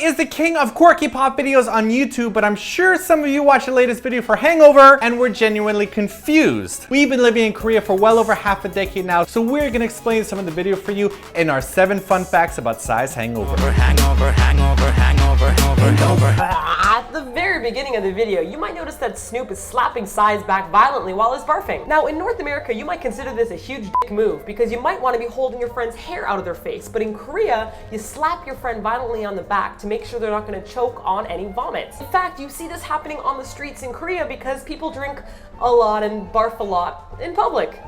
is the king of quirky pop videos on YouTube, but I'm sure some of you watched the latest video for Hangover and were genuinely confused. We've been living in Korea for well over half a decade now, so we're gonna explain some of the video for you in our 7 fun facts about Psy's Hangover. At the very beginning of the video, you might notice that Snoop is slapping Psy's back violently while he's barfing. Now, in North America, you might consider this a huge dick move because you might want to be holding your friend's hair out of their face, but in Korea, you slap your friend violently on the back to make sure they're not going to choke on any vomit. In fact, you see this happening on the streets in Korea because people drink a lot and barf a lot in public.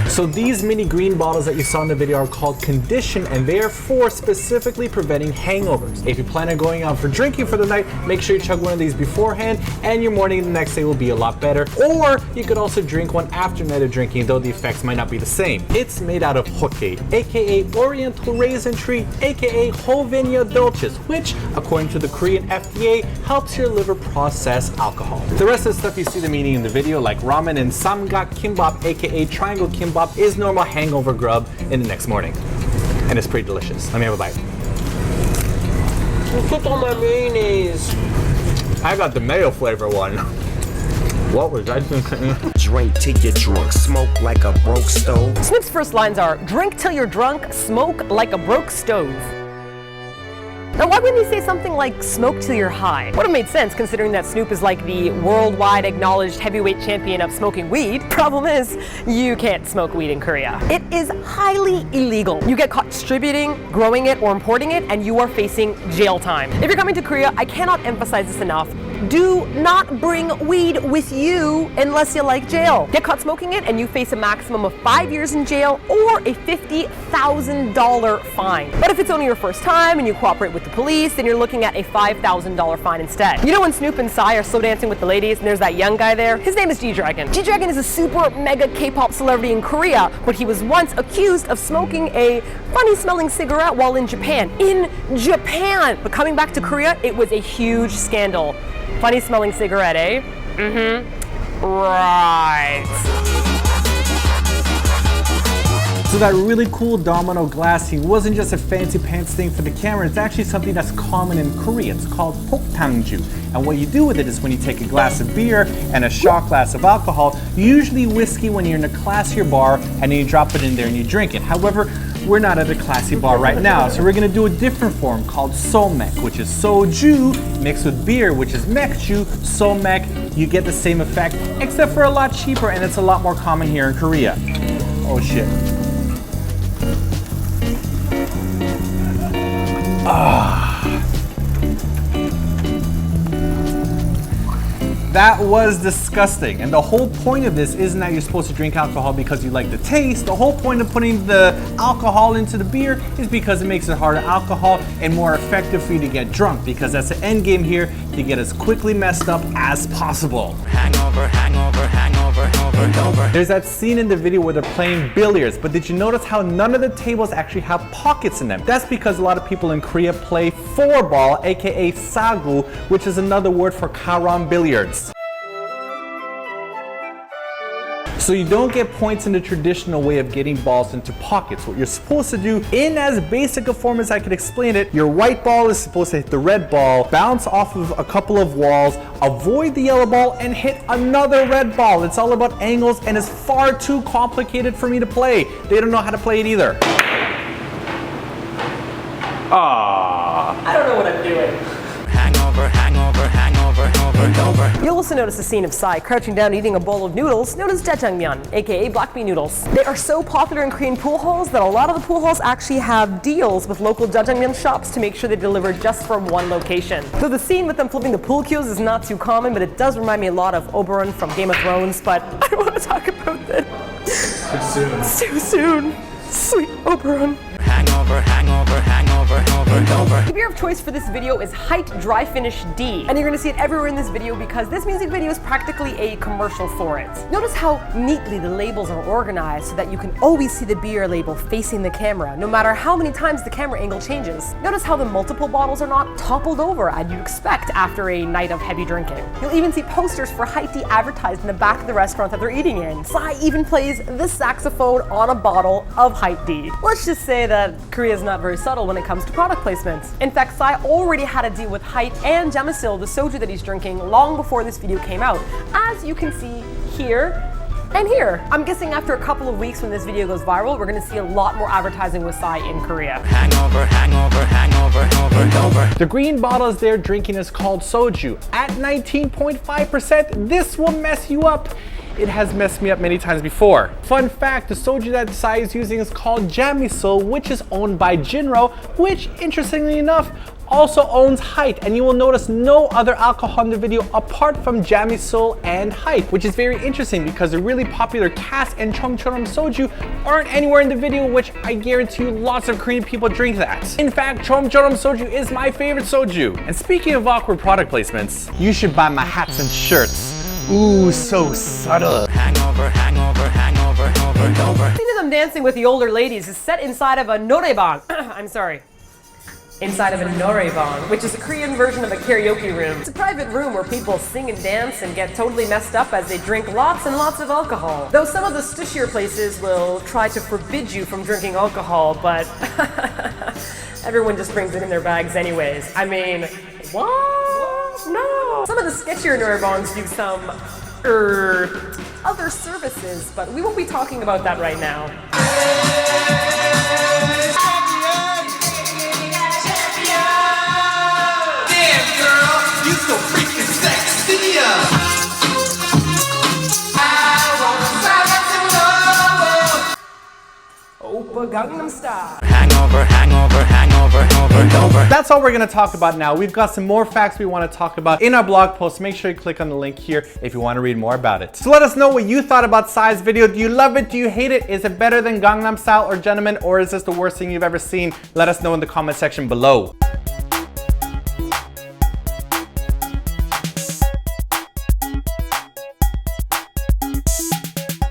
So these mini green bottles that you saw in the video are called Condition, and they are for specifically preventing hangovers. If you plan on going out for drinking for the night, make sure you chug one of these beforehand and your morning the next day will be a lot better. Or you could also drink one after night of drinking, though the effects might not be the same. It's made out of Hokke, aka Oriental Raisin Tree, aka Hovenia Dulcis, which, according to the Korean FDA, helps your liver process alcohol. The rest of the stuff you see the meaning in the video, like ramen and samgak kimbap, aka triangle kimbap, is normal hangover grub in the next morning. And it's pretty delicious. Let me have a bite. Put on my mayonnaise. I got the mayo flavor one. What was I thinking? Drink till you're drunk, smoke like a broke stove. Snoop's first lines are, drink till you're drunk, smoke like a broke stove. Now, why wouldn't he say something like smoke till you're high? Would have made sense considering that Snoop is like the worldwide acknowledged heavyweight champion of smoking weed. Problem is, you can't smoke weed in Korea. It is highly illegal. You get caught distributing, growing it, or importing it, and you are facing jail time. If you're coming to Korea, I cannot emphasize this enough. Do not bring weed with you unless you like jail. Get caught smoking it and you face a maximum of 5 years in jail or a $50,000 fine. But if it's only your first time and you cooperate with the police, then you're looking at a $5,000 fine instead. You know when Snoop and Psy are slow dancing with the ladies and there's that young guy there? His name is G-Dragon. G-Dragon is a super mega K-pop celebrity in Korea, but he was once accused of smoking a funny smelling cigarette while in Japan. In Japan! But coming back to Korea, it was a huge scandal. Funny smelling cigarette, eh? Mm-hmm. Right. So that really cool domino glassing wasn't just a fancy pants thing for the camera, it's actually something that's common in Korea. It's called poktangju. And what you do with it is when you take a glass of beer and a shot glass of alcohol, usually whiskey when you're in a classier bar, and then you drop it in there and you drink it. However, we're not at a classy bar right now, so we're gonna do a different form called somek, which is soju mixed with beer, which is mekju, somek. You get the same effect, except for a lot cheaper, and it's a lot more common here in Korea. Oh shit. That was disgusting. And the whole point of this isn't that you're supposed to drink alcohol because you like the taste. The whole point of putting the alcohol into the beer is because it makes it harder alcohol and more effective for you to get drunk, because that's the end game here, to get as quickly messed up as possible. Hangover, hangover, hangover, hangover. There's that scene in the video where they're playing billiards, but did you notice how none of the tables actually have pockets in them? That's because a lot of people in Korea play 4-ball, aka sagu, which is another word for carom billiards. So you don't get points in the traditional way of getting balls into pockets. What you're supposed to do, in as basic a form as I could explain it, your white ball is supposed to hit the red ball, bounce off of a couple of walls, avoid the yellow ball, and hit another red ball. It's all about angles, and it's far too complicated for me to play. They don't know how to play it either. I don't know what I'm doing. Hangover, hangover, hangover, hangover. You'll also notice a scene of Psy crouching down eating a bowl of noodles known as jjajangmyeon, aka black bean noodles. They are so popular in Korean pool halls that a lot of the pool halls actually have deals with local jjajangmyeon shops to make sure they deliver just from one location. So the scene with them flipping the pool cues is not too common, but it does remind me a lot of Oberyn from Game of Thrones, but I don't want to talk about this. Too soon. It's too soon. Sweet Oberyn. Hangover, hangover, hangover, The beer of choice for this video is Height Dry Finish D, and you're gonna see it everywhere in this video because this music video is practically a commercial for it. Notice how neatly the labels are organized so that you can always see the beer label facing the camera, no matter how many times the camera angle changes. Notice how the multiple bottles are not toppled over as you'd expect after a night of heavy drinking. You'll even see posters for Height D advertised in the back of the restaurant that they're eating in. Sai even plays the saxophone on a bottle of Height D. Let's just say that Korea is not very subtle when it comes to product placements. In fact, Sai already had a deal with Height and Jamisil, the soju that he's drinking, long before this video came out, as you can see here and here. I'm guessing after a couple of weeks when this video goes viral, we're gonna see a lot more advertising with Sai in Korea. The green bottles they're drinking is called soju. At 19.5%, this will mess you up. It has messed me up many times before. Fun fact, the soju that Sai is using is called Jamisil, which is owned by Jinro, which interestingly enough also owns Height, and you will notice no other alcohol in the video apart from Jamisil and Height, which is very interesting because the really popular Cass and Chomcheonam soju aren't anywhere in the video, which I guarantee you lots of Korean people drink that. In fact, Chomcheonam soju is my favorite soju. And speaking of awkward product placements, you should buy my hats and shirts. Ooh, so subtle. The scene of them dancing with the older ladies is set inside of a noraebang. I'm sorry. Inside of a noraebang, which is a Korean version of a karaoke room. It's a private room where people sing and dance and get totally messed up as they drink lots and lots of alcohol. Though some of the stushier places will try to forbid you from drinking alcohol, but everyone just brings it in their bags anyways. I mean, what? No. Some of the sketchier noraebangs do some other services, but we won't be talking about that right now. So freaking sexy. Oppa Gangnam Style. That's all we're gonna talk about now. We've got some more facts we wanna talk about in our blog post. Make sure you click on the link here if you wanna read more about it. So let us know what you thought about Sai's video. Do you love it? Do you hate it? Is it better than Gangnam Style or Gentlemen, or is this the worst thing you've ever seen? Let us know in the comment section below.